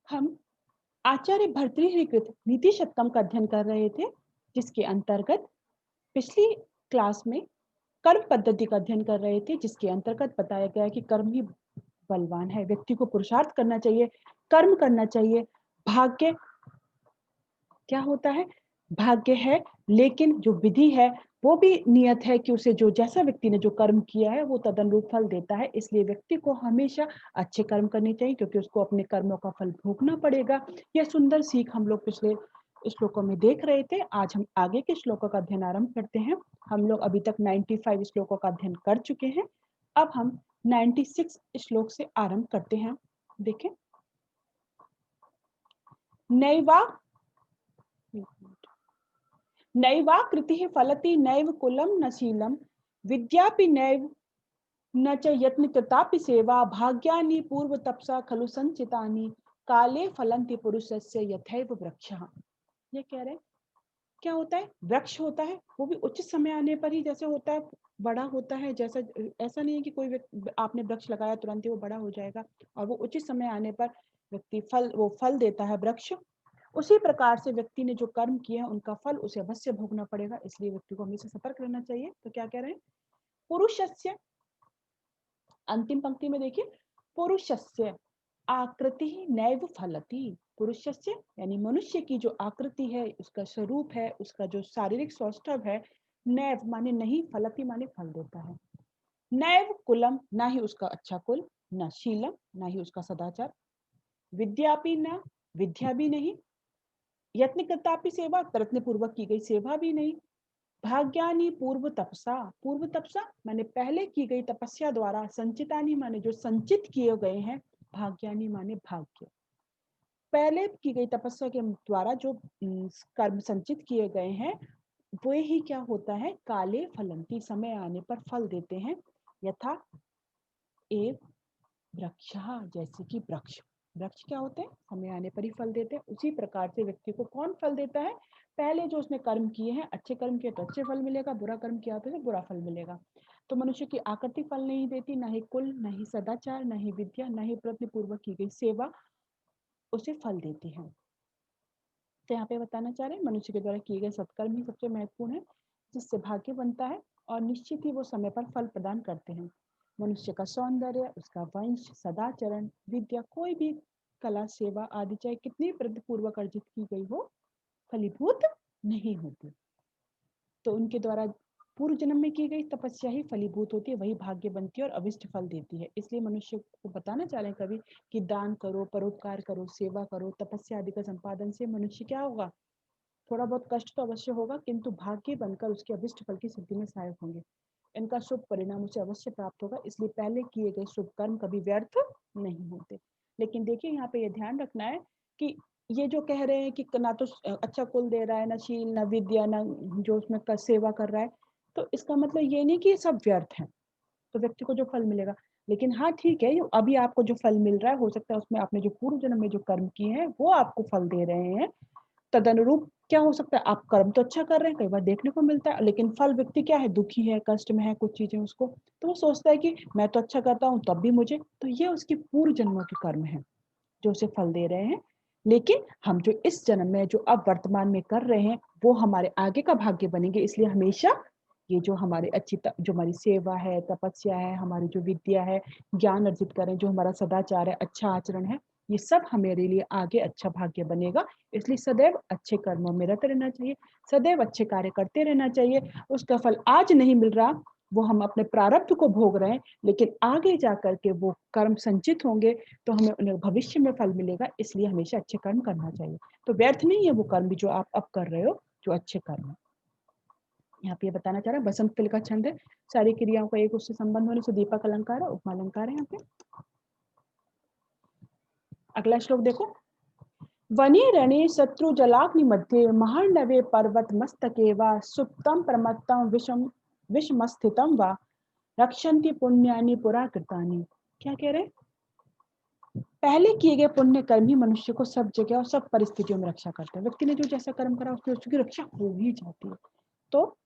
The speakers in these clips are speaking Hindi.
हम आचार्य भर्तृहरि कृत नीति शतकम का अध्ययन कर रहे थे, जिसके अंतर्गत पिछली क्लास में कर्म पद्धति का अध्ययन कर रहे थे, जिसके अंतर्गत बताया गया कि कर्म ही बलवान है। व्यक्ति को पुरुषार्थ करना चाहिए, कर्म करना चाहिए। भाग्य क्या होता है? भाग्य है, लेकिन जो विधि है वो भी नियत है कि उसे जो जैसा व्यक्ति ने जो कर्म किया है वो तदनुरूप फल देता है। इसलिए व्यक्ति को हमेशा अच्छे कर्म करने चाहिए, क्योंकि उसको अपने कर्मों का फल भोगना पड़ेगा। यह सुंदर सीख हम लोग पिछले श्लोकों में देख रहे थे। आज हम आगे के श्लोकों का अध्ययन आरंभ करते हैं। हम लोग अभी तक 95 श्लोकों का अध्ययन कर चुके हैं। अब हम 96 श्लोक से आरंभ करते हैं। देखें, नैवा नैवाकृतिः फलति नैव कुलं न शीलं विद्यापि नैव न च यत्नकृतापि सेवा भाग्यानि पूर्वतपसा खलु संचितानि काले फलन्ति पुरुषस्य यथैव वृक्षः। ये कह रहे हैं क्या होता है? वृक्ष होता है, वो भी उचित समय आने पर ही जैसे होता है, बड़ा होता है। जैसा ऐसा नहीं है कि कोई आपने वृक्ष लगाया तुरंत ही वो बड़ा हो जाएगा, और वो उचित समय आने पर व्यक्ति वो फल देता है वृक्ष। उसी प्रकार से व्यक्ति ने जो कर्म किए हैं उनका फल उसे अवश्य भोगना पड़ेगा। इसलिए व्यक्ति को हमेशा सतर्क रहना चाहिए। तो क्या कह रहे हैं? पुरुषस्य, अंतिम पंक्ति में देखिए, पुरुषस्य आकृति नैव फलति। पुरुषस्य यानी मनुष्य की जो आकृति है, उसका स्वरूप है, उसका जो शारीरिक सौष्ठव है, नैव माने नहीं, फलति माने फल देता है। नैव कुलम, ना ही उसका अच्छा कुल, न शीलम, ना ही उसका सदाचार, विद्यापि न, विद्या भी नहीं, यत्न करतापि सेवा, प्रयत्न पूर्वक की गई सेवा भी नहीं, भाग्यानि पूर्व तपसा, पूर्व तपसा माने पहले की गई तपस्या द्वारा, संचितानि माने जो संचित किए गए हैं, भाग्यानि माने भाग्य, पहले की गई तपस्या के द्वारा जो कर्म संचित किए गए हैं वो ही क्या होता है? काले फलंती, समय आने पर फल देते हैं। यथा एव वृक्षः, जैसे कि वृक्ष, वृक्ष क्या होते हैं? समय आने पर ही फल देते हैं। उसी प्रकार से व्यक्ति को कौन फल देता है? पहले जो उसने कर्म किए हैं, अच्छे कर्म किए तो अच्छे फल मिलेगा, बुरा कर्म किया तो बुरा फल मिलेगा। तो मनुष्य की आकृति फल नहीं देती, ना ही कुल, ना ही सदाचार, ना ही विद्या, ना ही प्रयत्न पूर्वक की गई सेवा उसे फल देती है। तो यहाँ पे बताना चाह रहे हैं मनुष्य के द्वारा किए गए सत्कर्म ही सबसे महत्वपूर्ण है, जिससे भाग्य बनता है, और निश्चित ही वो समय पर फल प्रदान करते हैं। मनुष्य का सौंदर्य, उसका वंश, सदाचरण, विद्या, कोई भी कला, सेवा आदि चाहे कितनी प्रयत्नपूर्वक अर्जित की गई हो, फलीभूत नहीं होती। तो उनके द्वारा पूर्व जन्म में की गई तपस्या ही फलीभूत होती है, वही भाग्य बनती है और अविष्ट फल देती है। इसलिए मनुष्य को बताना चाह रहे हैं कवि कि दान करो, परोपकार करो, सेवा करो, तपस्या आदि का संपादन से मनुष्य क्या होगा? थोड़ा बहुत कष्ट तो अवश्य होगा, किंतु भाग्य बनकर उसके अभिष्ट फल की सिद्धि में सहायक होंगे। इनका शुभ परिणाम उसे अवश्य प्राप्त होगा। इसलिए पहले किए गए शुभ कर्म कभी व्यर्थ नहीं होते। लेकिन देखिए यहाँ पे ये ध्यान रखना है कि ये जो कह रहे हैं कि ना तो अच्छा कुल दे रहा है, ना शील, ना विद्या, ना जो उसमें सेवा कर रहा है, तो इसका मतलब ये नहीं कि ये सब व्यर्थ है, तो व्यक्ति को जो फल मिलेगा। लेकिन हाँ ठीक है, अभी आपको जो फल मिल रहा है हो सकता है उसमें आपने जो पूर्व जन्म में जो कर्म किए हैं वो आपको फल दे रहे हैं। तदनुरूप क्या हो सकता है? आप कर्म तो अच्छा कर रहे हैं, कई बार देखने को मिलता है, लेकिन फल व्यक्ति क्या है? दुखी है, कष्ट में है, कुछ चीजें उसको, तो वो सोचता है कि मैं तो अच्छा करता हूँ तब भी मुझे, तो ये उसकी पूर्व जन्मों के कर्म है जो उसे फल दे रहे हैं। लेकिन हम जो इस जन्म में जो अब वर्तमान में कर रहे हैं वो हमारे आगे का भाग्य बनेंगे। इसलिए हमेशा ये जो हमारे जो हमारी सेवा है, तपस्या है, हमारी जो विद्या है, ज्ञान अर्जित करें, जो हमारा सदाचार है, अच्छा आचरण है, ये सब हमारे लिए आगे अच्छा भाग्य बनेगा। इसलिए सदैव अच्छे कर्मों में रत रहना चाहिए, सदैव अच्छे कार्य करते रहना चाहिए। उसका फल आज नहीं मिल रहा, वो हम अपने प्रारब्ध को भोग रहे हैं, लेकिन आगे जाकर के वो कर्म संचित होंगे तो हमें उन्हें भविष्य में फल मिलेगा। इसलिए हमेशा अच्छे कर्म करना चाहिए। तो व्यर्थ नहीं है वो कर्म भी जो आप अब कर रहे हो, जो अच्छे कर्म है। यहाँ पे ये बताना चाह रहा है, बसंत तिल का छंद है, सारी क्रियाओं का एक उससे संबंध होने से दीपक अलंकार है, उपमा अलंकार है। यहाँ पे अगला श्लोक देखो, वने रणे शत्रु जलाग्नि मध्ये महार्णवे पर्वत मस्तके वा सुप्तम प्रमत्तम विषमस्थितम वा रक्षन्ति पुण्यानि पुरा कृतानि। क्या कह रहे हैं? पहले किए गए पुण्य कर्म ही मनुष्य को सब जगह और सब परिस्थितियों में रक्षा करते हैं। व्यक्ति ने जो जैसा कर्म करा उसकी रक्षा हो ही जाती है। तो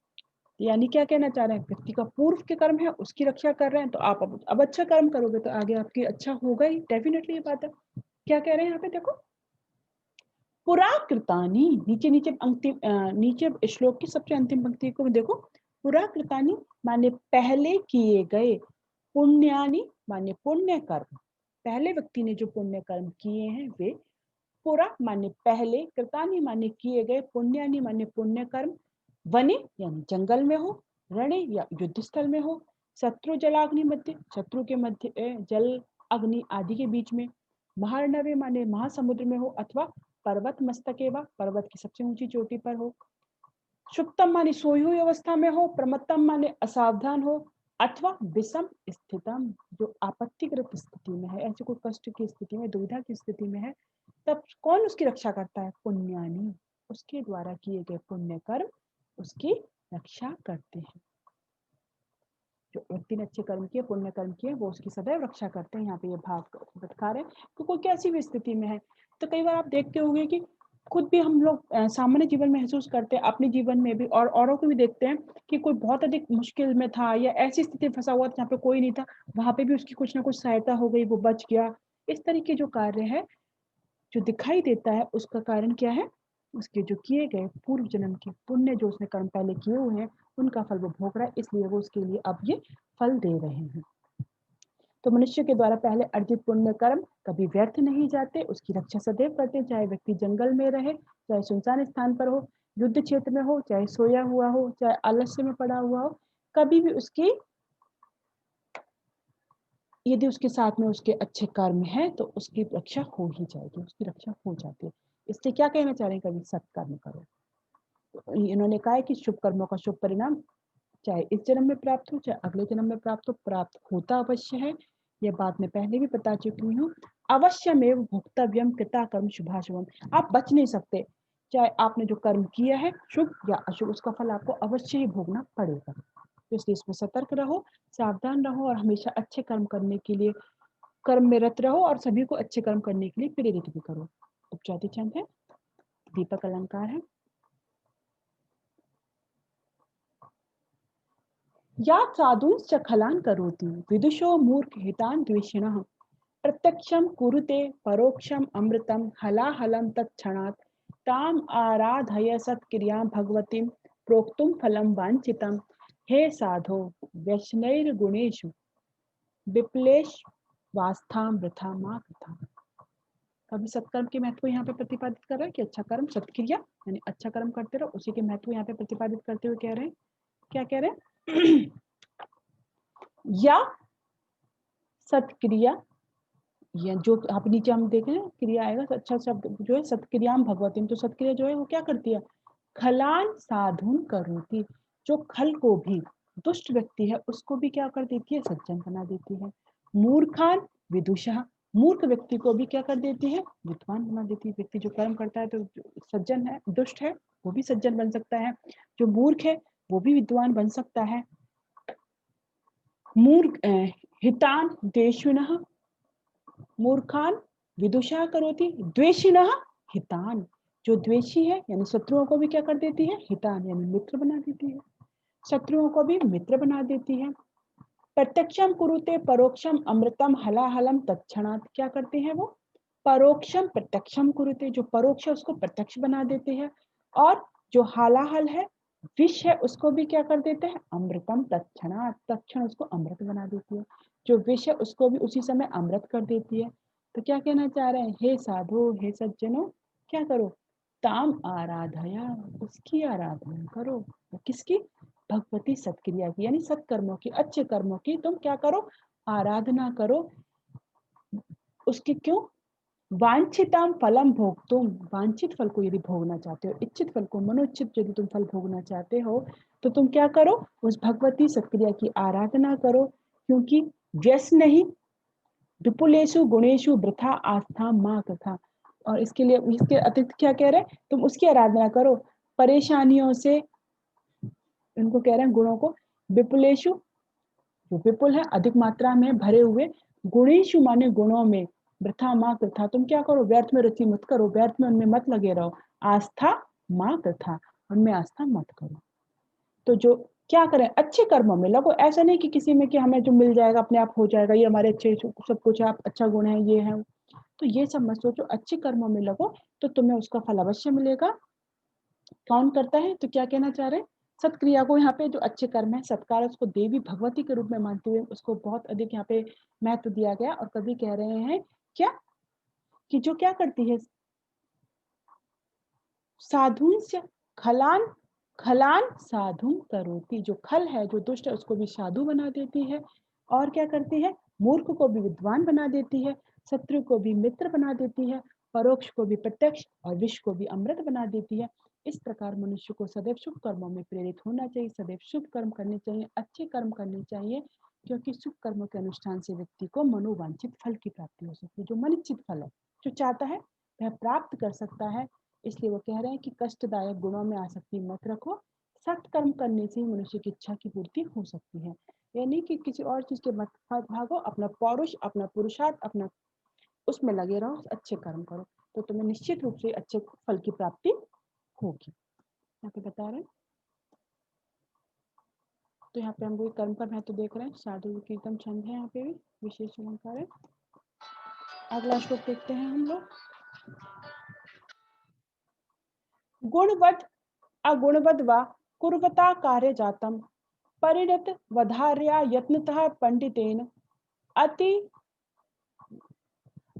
यानी क्या कहना चाह रहे हैं? व्यक्ति का पूर्व के कर्म है उसकी रक्षा कर रहे हैं, तो आप अब अच्छा कर्म करोगे तो आगे आपकी अच्छा होगा ही, डेफिनेटली ये बात है। क्या कह रहे हैं यहाँ पे देखो, पुराकृतानि, नीचे नीचे अंतिम नीचे श्लोक की सबसे अंतिम पंक्ति को देखो। पुराकृतानि माने पहले किए गए, पुण्यानि माने पुण्य कर्म, पहले व्यक्ति ने जो पुण्य कर्म किए हैं वे, पुरा माने पहले, कृतानि माने किए गए, पुण्यानि माने पुण्य कर्म, वने यानी जंगल में हो, रणे या युद्ध स्थल में हो, शत्रु जलाग्नि मध्य, शत्रु के मध्य जल अग्नि आदि के बीच में, महार्णवे माने महासमुद्र में हो, अथवा पर्वत मस्तके व, पर्वत की सबसे ऊंची चोटी पर हो, सुप्तम माने सोई हुई अवस्था में हो, प्रमत्तम माने असावधान हो, अथवा विषम स्थितम जो आपत्तिग्रस्त स्थिति में है, ऐसे कोई कष्ट की स्थिति में, दुविधा की स्थिति में है, तब कौन उसकी रक्षा करता है? पुण्यानि, उसके द्वारा किए गए पुण्य कर्म उसकी रक्षा करते हैं। जो व्यक्ति ने अच्छे कर्म किए, पुण्य कर्म किए, वो उसकी सदैव रक्षा करते हैं। यहाँ पे ये भाव बता रहे हैं कि कोई कैसी भी स्थिति में है। तो कई बार आप देखते होंगे कि खुद भी हम लोग सामान्य जीवन में महसूस करते हैं, अपने जीवन में भी, और औरों को भी देखते हैं कि कोई बहुत अधिक मुश्किल में था या ऐसी स्थिति में फंसा हुआ था जहाँ पे कोई नहीं था, वहां पे भी उसकी कुछ ना कुछ सहायता हो गई, वो बच गया। इस तरीके जो कार्य है जो दिखाई देता है, उसका कारण क्या है? उसके जो किए गए पूर्व जन्म के पुण्य जो उसने कर्म पहले किए हुए हैं, उनका फल वो भोग रहा है, इसलिए वो उसके लिए अब ये फल दे रहे हैं। तो मनुष्य के द्वारा पहले अर्जित पुण्य कर्म कभी व्यर्थ नहीं जाते, उसकी रक्षा सदैव करते हैं, चाहे व्यक्ति जंगल में रहे, चाहे सुनसान स्थान पर हो, युद्ध क्षेत्र में हो, चाहे सोया हुआ हो, चाहे आलस्य में पड़ा हुआ हो, कभी भी उसकी, यदि उसके साथ में उसके अच्छे कर्म है तो उसकी रक्षा हो ही जाएगी, उसकी रक्षा हो जाती है। इसलिए क्या कहना चाह रहे हैं? कभी सत्कर्म करो। तो इन्होंने कहा है कि शुभ कर्मों का शुभ परिणाम चाहे इस जन्म में प्राप्त हो, चाहे अगले जन्म में प्राप्त हो, प्राप्त होता अवश्य है। यह बात मैं पहले भी बता चुकी हूँ। अवश्यमेव भोक्तव्यम कृता कर्म शुभाशुभम, आप बच नहीं सकते, चाहे आपने जो कर्म किया है शुभ या अशुभ, उसका फल आपको अवश्य ही भोगना पड़ेगा। तो इसलिए इसमें सतर्क रहो, सावधान रहो, और हमेशा अच्छे कर्म करने के लिए कर्म में रत रहो, और सभी को अच्छे कर्म करने के लिए प्रेरित भी करो। उपजाति छंद है, दीपक अलंकार है। या साधुंश्च खलान् करोति विदुषो मूर्ख हितान् द्वेषिणः प्रत्यक्षं कुरुते परोक्षम् अमृतं हलाहलं तत्क्षणात् ताम् आराधय सत्क्रियां भगवतीं प्रोक्तुं फलं वाञ्छितं। हे साधो व्यसनैर्गुणेषु विप्लेश वास्थां वृथा मा कृथा। कभी सत्कर्म के महत्व यहाँ पे प्रतिपादित कर रहा है कि अच्छा कर्म सत्क्रिया यानी अच्छा कर्म करते रहो, उसी के महत्व यहाँ पे प्रतिपादित करते हुए कह रहे हैं, क्या कह रहे हैं? या सत्क्रिया, या जो आप नीचे हम देखें क्रिया आएगा, अच्छा शब्द जो है सत्क्रिया भगवती, तो सत्क्रिया जो है वो क्या करती है? खलान साधुन करोति, जो खल को भी, दुष्ट व्यक्ति है उसको भी क्या कर देती है? सज्जन बना देती है। मूर्खान विदुषा, मूर्ख व्यक्ति को भी क्या कर देती है? विद्वान बना देती है। व्यक्ति जो कर्म करता है तो सज्जन है, दुष्ट है वो भी सज्जन बन सकता है, जो मूर्ख है वो भी विद्वान बन सकता है। मूर्ख हितान देशुनः, मूर्खान विदुषा करोति द्वेषिणः हितान, जो द्वेषी है यानी शत्रुओं को भी क्या कर देती है? हितान यानी मित्र बना देती है, शत्रुओं को भी मित्र बना देती है। प्रत्यक्षम कुरुते परोक्षम अमृतम हलाहलम तत्क्षणात्, क्या करते हैं वो? परोक्षम प्रत्यक्षम कुरुते, जो परोक्ष है उसको प्रत्यक्ष बना देते हैं, और जो हालाहल है विष है उसको भी क्या कर देते हैं? अमृतम तत्क्षणात्, तत्क्षण उसको अमृत बना देती है। जो विष है उसको भी उसी समय अमृत कर देती है। तो क्या कहना चाह रहे हैं? हे साधु, हे सज्जनों, क्या करो? ताम आराधया, उसकी आराधना करो। किसकी? भगवती सत्क्रिया की, यानी सत्कर्मों की, अच्छे कर्मों की तुम क्या करो? आराधना करो। उसकी क्यों? वांछिताम फलम भोक्तुम, वांछित फल को यदि भोगना चाहते हो, इच्छित फल को, मनोचित यदि तुम फल भोगना चाहते हो, तो तुम क्या करो? उस भगवती सत्क्रिया की आराधना करो, क्योंकि व्यसन ही विपुलेशु गुणेशु वृथा आस्था माँ कथा। और इसके लिए, इसके अतिरिक्त क्या कह रहे हैं? तुम उसकी आराधना करो, परेशानियों से, इनको कह रहे हैं गुणों को, विपुलेशु जो विपुल है, अधिक मात्रा में भरे हुए, गुणेशु माने गुणों में, वृथा माँ कृथा, तुम क्या करो? व्यर्थ में रुचि मत करो, व्यर्थ में उनमें मत लगे रहो, आस्था माँ कृथा, उनमें आस्था मत करो। तो जो क्या करें? अच्छे कर्मों में लगो, ऐसा नहीं कि किसी में कि हमें जो मिल जाएगा अपने आप हो जाएगा, ये हमारे अच्छे सब कुछ है, अच्छा गुण है, ये है। तो ये सब मत सोचो, अच्छे कर्मों में लगो तो तुम्हें उसका फल अवश्य मिलेगा। कौन करता है, तो क्या कहना चाह रहे हैं, सत्क्रिया को यहाँ पे जो अच्छे कर्म है, सत्कार, उसको देवी भगवती के रूप में मानते हुए उसको बहुत अधिक यहाँ पे महत्व दिया गया। और कभी कह रहे हैं क्या, कि जो क्या करती है, साधुंस्य खलान खलान साधुम करोति, जो खल है, जो दुष्ट है, उसको भी साधु बना देती है। और क्या करती है, मूर्ख को भी विद्वान बना देती है, शत्रु को भी मित्र बना देती है, परोक्ष को भी प्रत्यक्ष और विष को भी अमृत बना देती है। इस प्रकार मनुष्य को सदैव शुभ कर्मों में प्रेरित होना चाहिए, सदैव शुभ कर्म करने चाहिए, अच्छे कर्म करने चाहिए, क्योंकि शुभ कर्मों के अनुष्ठान से व्यक्ति को मनोवांछित फल की प्राप्ति हो सकती है। जो मनिच्छित फल है, जो चाहता है वह प्राप्त कर सकता है। इसलिए वो कह रहे हैं कि कष्टदायक गुणों में आसक्ति मत रखो, सत्कर्म करने से मनुष्य की इच्छा की पूर्ति हो सकती है। यानी कि किसी और चीज के मत भागो, अपना पौरुष, अपना पुरुषार्थ, अपना उसमें लगे रहो, अच्छे कर्म करो, तो तुम्हें निश्चित रूप से अच्छे फल की प्राप्ति होगी। यहाँ पे बता रहे हैं, तो यहाँ पे हम वही कर्म पर महत्व देख रहे हैं। साधु कीर्तन छंद है, यहाँ पे भी विशेष अलंकार है। अगला श्लोक देखते हैं हम लोग। गुणवद अगुणवद वा कुर्वता कार्य जातम परिणत वधार्या यत्नतः पंडितेन अति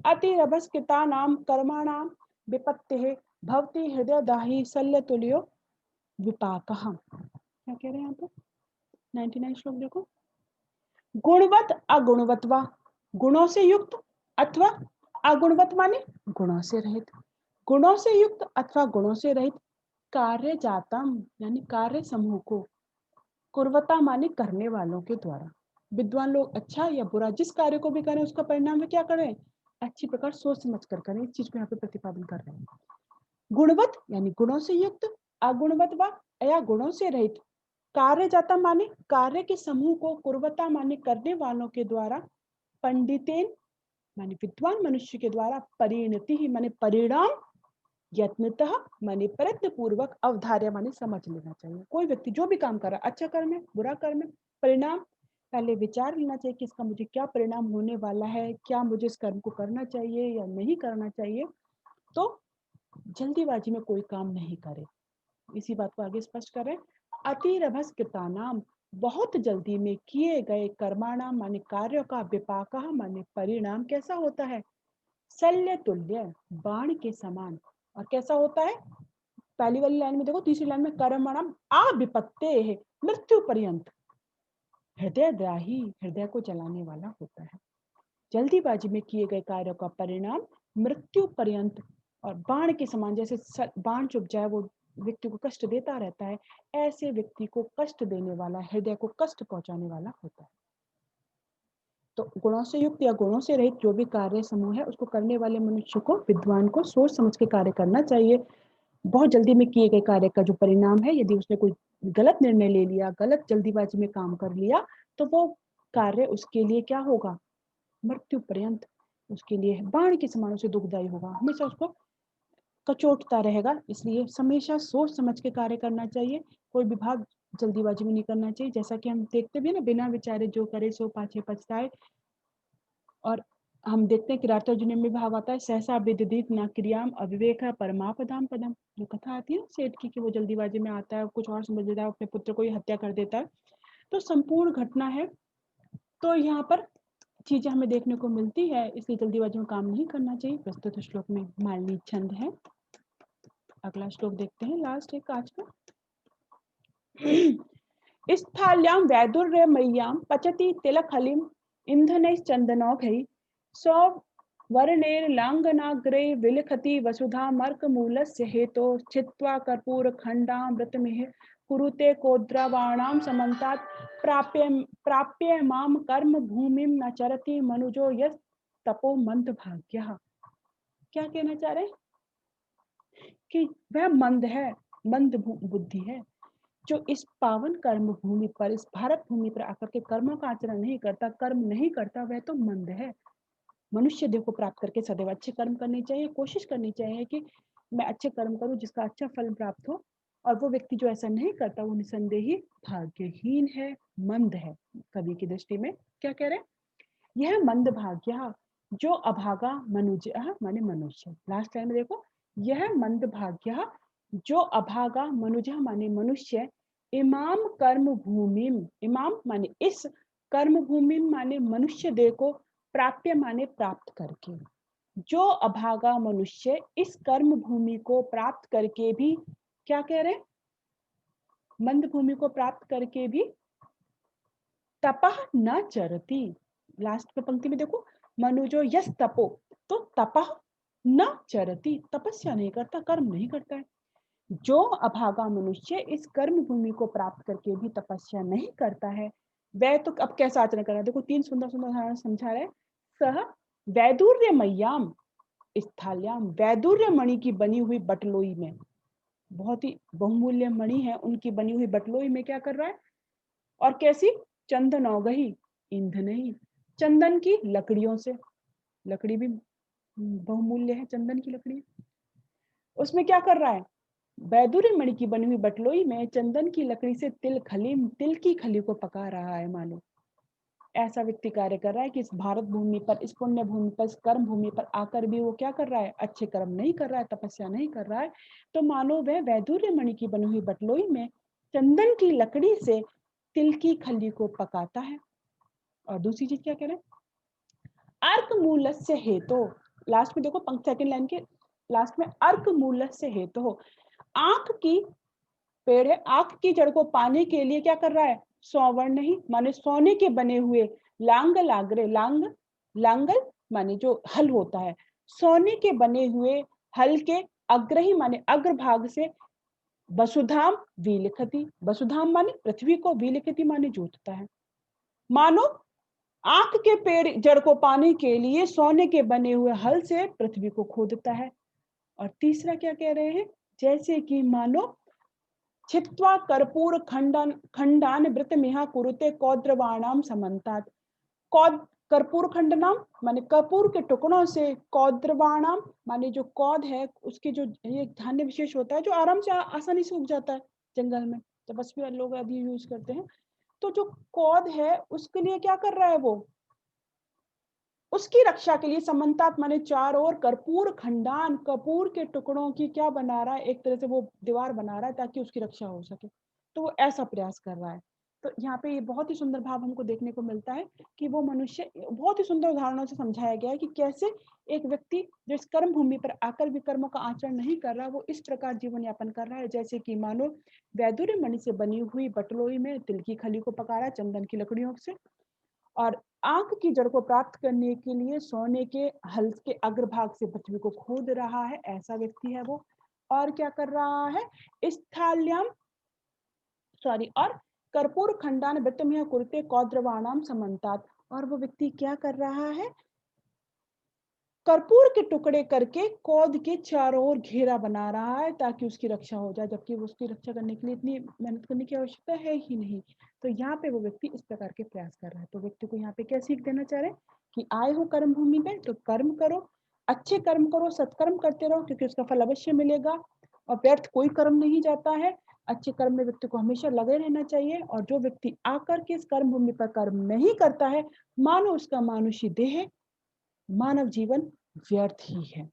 अतिरभस्कृतानां कर्माणां विपत्तिः भवति हृदयदाहि शल्यतुल्यो विपाकः। क्या कह रहे हैं यहाँ पे 99 श्लोक देखो। गुणवत अगुणवत वा, गुणों से युक्त अथवा अगुणवत माने गुणों से रहित, गुणों से युक्त अथवा गुणों से रहित, कार्य जातम यानी कार्य समूह को, कुर्वता माने करने वालों के द्वारा। विद्वान लोग अच्छा या बुरा जिस कार्य को भी करें, उसका परिणाम में क्या करें, अच्छी प्रकार सोच समझ कर करें। इस चीज को यहाँ पे प्रतिपादन कर रहे हैं। गुणवत यानी गुणों से युक्त, अगुणवत व या गुणों से रहित, कार्य जाता माने कार्य के समूह को, कुर्वता माने करने वालों के द्वारा, पंडितेन माने विद्वान मनुष्य के द्वारा, परिणति ही माने परिणाम, यत्नतः माने प्रयत्न पूर्वक, अवधार्य माने समझ लेना चाहिए। कोई व्यक्ति जो भी काम कर रहा है, अच्छा कर्म है बुरा कर्म है, परिणाम पहले विचार लेना चाहिए कि इसका मुझे क्या परिणाम होने वाला है, क्या मुझे इस कर्म को करना चाहिए या नहीं करना चाहिए। तो जल्दीबाजी में कोई काम नहीं करे। इसी बात को आगे स्पष्ट करें, अतिरभस्कृतानाम बहुत जल्दी में किए गए, कर्माणाम माने कार्यों का, विपाक माने परिणाम कैसा होता है, शल्य तुल्य बाण के समान। और कैसा होता है, पहली वाली लाइन में देखो, तीसरी लाइन में कर्मणाम अविपत्ते है मृत्यु पर्यंत, हृदयद्राही हृदय को जलाने वाला होता है। जल्दीबाजी में किए गए कार्यों का परिणाम मृत्यु पर्यंत, और बाण के समान, जैसे बाण चुभ जाए वो व्यक्ति को कष्ट देता रहता है, ऐसे व्यक्ति को कष्ट देने वाला, हृदय को कष्ट पहुंचाने वाला होता है। तो गुणों से युक्त या गुणों से रहित जो भी कार्य समूह है, उसको करने वाले मनुष्य को, विद्वान को सोच समझ के कार्य करना चाहिए। बहुत जल्दी में किए गए कार्य का जो परिणाम है, यदि उसने कोई गलत निर्णय ले लिया, गलत जल्दीबाजी में काम कर लिया, तो वो कार्य उसके लिए क्या होगा, मृत्यु पर्यंत उसके लिए बाण के समान उसे दुखदायी होगा, हमेशा उसको कचोटता रहेगा। इसलिए हमेशा सोच समझ के कार्य करना चाहिए, कोई भी भाग जल्दीबाजी में नहीं करना चाहिए। जैसा कि हम देखते भी ना, बिना विचारे जो करे सो पाछे पछताए। और हम देखते हैं कि किरातार्जुनीय में भाव आता है, सहसा विदित न क्रियाम अविवेक परमापदाम पदम, जो कथा आती है ना सेठ की, कि वो जल्दीबाजी में आता है, कुछ और समझ लेता है, अपने पुत्र को ही हत्या कर देता है। तो संपूर्ण घटना है, तो यहाँ पर चीजें हमें देखने को मिलती है, इसलिए जल्दीबाजी में काम नहीं करना चाहिए। प्रस्तुत श्लोक में मालनी छंद है। अगला श्लोक देखते हैं, लास्ट एक आज का। स्थाल्यां वैदुर्य मय्यां पचति तिलखलिम इंधनैश्चन्दनौघैः सौ वर्णैर्लाङ्गनाग्रे विलिखति वसुधा मर्कमूलस्य हेतोः छित्त्वा कर्पूरखण्डामृतमिह कुरुते कोद्रावाणां समन्तात् प्राप्य मां कर्म भूमिं न चरति मनुजो यस्तपो मंदभाग्यः। क्या कहना चाह रहे हैं, कि वह मंद है, मंद बुद्धि है, जो इस पावन कर्म भूमि पर, इस भारत भूमि पर आकर के कर्मों का आचरण नहीं करता, कर्म नहीं करता, वह तो मंद है। मनुष्य देह को प्राप्त करके सदैव अच्छे कर्म करने चाहिए, कोशिश करनी चाहिए कि मैं अच्छे कर्म करूं जिसका अच्छा फल प्राप्त हो। और वो व्यक्ति जो ऐसा नहीं करता, वो निसंदेह ही भाग्यहीन है, मंद है। कवि की दृष्टि में क्या कह रहे हैं, यह मंद भाग्य, जो अभागा मनुजः माने मनुष्य। लास्ट टाइम देखो, यह मंदभाग्य जो अभागा मनुजः माने मनुष्य, इमाम कर्म भूमिम, इमाम माने इस, कर्म भूमिम माने मनुष्य देह को, प्राप्य माने प्राप्त करके। जो अभागा मनुष्य इस कर्म भूमि को प्राप्त करके भी, क्या कह रहे, मंद भूमि को प्राप्त करके भी तपः न चरति। लास्ट पे पंक्ति में देखो, मनुजो यस तपो, तो तपः न चरति, तपस्या नहीं करता, कर्म नहीं करता है। जो अभागा मनुष्य इस कर्म भूमि को प्राप्त करके भी तपस्या नहीं करता है, वह तो अब कैसा आचरण कर रहा है। देखो तीन सुंदर सुंदर उदाहरण समझा रहे। सह वैदुर्य मय्याम स्थाल्याम, वैदुर्य मणि की बनी हुई बटलोई में, बहुत ही बहुमूल्य मणि है, उनकी बनी हुई बटलोई में क्या कर रहा है, और कैसी, चंदनौगही ईंधनई, चंदन की लकड़ियों से, लकड़ी भी बहुमूल्य है, चंदन की लकड़ी, उसमें क्या कर रहा है, वैदुर्य मणि की बनी हुई बटलोई में चंदन की लकड़ी से तिल की खली को पका रहा है। मानो ऐसा व्यक्ति कार्य कर रहा है कि इस भारत भूमि पर, इस पुण्य भूमि पर, इस कर्म भूमि पर आकर भी वो क्या कर रहा है, अच्छे कर्म नहीं कर रहा है, तपस्या नहीं कर रहा है। तो मानो वह वैदुर्य मणि की बनी हुई बटलोई में चंदन की लकड़ी से तिल की खली को पकाता है। और दूसरी चीज क्या कह रहे हैं, अर्क मूलस्य हेतु, लास्ट में देखो सेकंड लाइन के लास्ट में, अर्क मूलस्य हेतु, आंख की पेड़ है, आंख की जड़ को पाने के लिए क्या कर रहा है, सौवर्ण ही माने सोने के बने हुए लांगल आगरे, लांगल माने जो हल होता है, सोने के बने हुए हल के अग्रही माने अग्रभाग से वसुधाम विलिखति, वसुधाम माने पृथ्वी को, विलिखति माने जोतता है। मानो आंख के पेड़ जड़ को पाने के लिए सोने के बने हुए हल से पृथ्वी को खोदता है। और तीसरा क्या कह रहे हैं, जैसे कि मानो छित्वा कर्पूर खंडान वृत मिहा कुरुते कौद्रवाणाम समन्तात, कर्पूर खंडनाम माने कर्पूर के टुकड़ों से, कौद्रवाणाम माने जो कौद है उसके जो ये धान्य विशेष होता है जो आराम से आसानी से उग जाता है जंगल में, तपस्वी लोग आदि यूज करते हैं। तो जो कौद है उसके लिए क्या कर रहा है वो, उसकी रक्षा के लिए समन्तात माने चारों ओर, कर्पूर खंडान कपूर के टुकड़ों की क्या बना रहा है, एक तरह से वो दीवार बना रहा है ताकि उसकी रक्षा हो सके। तो वो ऐसा प्रयास कर रहा है। तो यहाँ पे ये बहुत ही सुंदर भाव हमको देखने को मिलता है कि वो मनुष्य, बहुत ही सुंदर उदाहरणों से समझाया गया है कि कैसे एक व्यक्ति जो इस कर्म भूमि पर आकर भी कर्मों का आचरण नहीं कर रहा, वो इस प्रकार जीवन यापन कर रहा है जैसे कि मानो वैदुर्य मणि से बनी हुई बटलोई में तिल की खली को पका रहा है चंदन की लकड़ियों से, और आंख की जड़ को प्राप्त करने के लिए सोने के हल के अग्रभाग से पृथ्वी को खोद रहा है, ऐसा व्यक्ति है वो। और क्या कर रहा है, स्थाल्याम और कर्पूर खंडान वृत्तमिह कुरुते कौद्रवाणाम समन्तात, और वो व्यक्ति क्या कर रहा है, कर्पूर के टुकड़े करके कौद के चारों ओर घेरा बना रहा है ताकि उसकी रक्षा हो जाए, जबकि उसकी रक्षा करने के लिए इतनी मेहनत करने की आवश्यकता है ही नहीं। तो यहाँ पे वो व्यक्ति इस प्रकार के प्रयास कर रहा है। तो व्यक्ति को यहाँ पे क्या सीख देना चाह रहे हैं कि आए हो कर्म भूमि में तो कर्म करो, अच्छे कर्म करो, सत्कर्म करते रहो, क्योंकि उसका फल अवश्य मिलेगा और व्यर्थ कोई कर्म नहीं जाता है। अच्छे कर्म में व्यक्ति को हमेशा लगे रहना चाहिए, और जो व्यक्ति आकर के इस कर्म भूमि पर कर्म नहीं करता है, मानो उसका मानुषी देह, मानव जीवन व्यर्थ ही है,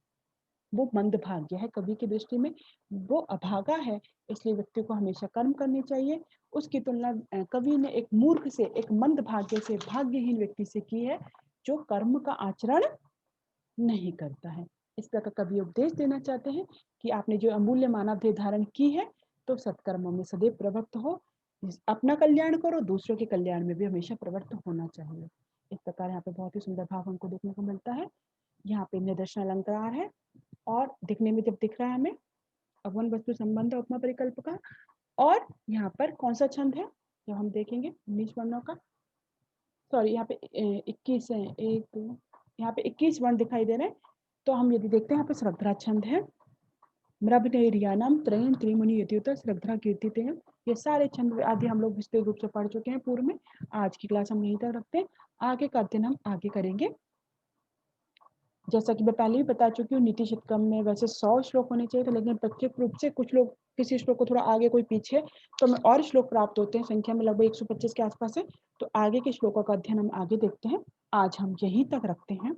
वो मंदभाग्य है, कवि की दृष्टि में वो अभागा है। इसलिए व्यक्ति को हमेशा कर्म करने चाहिए। उसकी तुलना कवि ने एक मूर्ख से, एक मंदभाग्य से, भाग्यहीन व्यक्ति से की है जो कर्म का आचरण नहीं करता है। इस प्रकार कवि उपदेश देना चाहते हैं कि आपने जो अमूल्य मानव देह धारण की है तो सत्कर्मों में सदैव प्रवृत्त हो, अपना कल्याण करो, दूसरों के कल्याण में भी हमेशा प्रवृत्त होना चाहिए। इस प्रकार यहाँ पे बहुत ही सुंदर भाव हमको देखने को मिलता है। यहाँ पे निदर्शन अलंकार है, और दिखने में जब दिख रहा है हमें अवन वस्तु संबंध उपमा परिकल्प का, और यहाँ पर कौन सा छंद है जब हम देखेंगे 19 वर्णों का, सॉरी यहाँ पे 21 है, एक यहाँ पे 21 वर्ण दिखाई दे रहे हैं। तो हम यदि देखते हैं यहाँ पे श्रद्धा छंद है, मृभ्नैर्यानाम त्रयण त्रिमुनि यतियुत श्रद्धा कीर्तिते हैं। ये सारे छंद आदि हम लोग विस्तृत रूप से पढ़ चुके हैं पूर्व में। आज की क्लास हम यहीं तक रखते हैं, आगे का अध्ययन हम आगे करेंगे। जैसा कि मैं पहले भी बता चुकी हूँ, नीति शतकम में वैसे 100 श्लोक होने चाहिए थे, लेकिन प्रत्येक रूप से कुछ लोग किसी श्लोक को थोड़ा आगे कोई पीछे, तो हमें और श्लोक प्राप्त होते हैं, संख्या में लगभग 125 के आसपास है। तो आगे के श्लोकों का अध्ययन हम आगे देखते हैं। आज हम यहीं तक रखते हैं।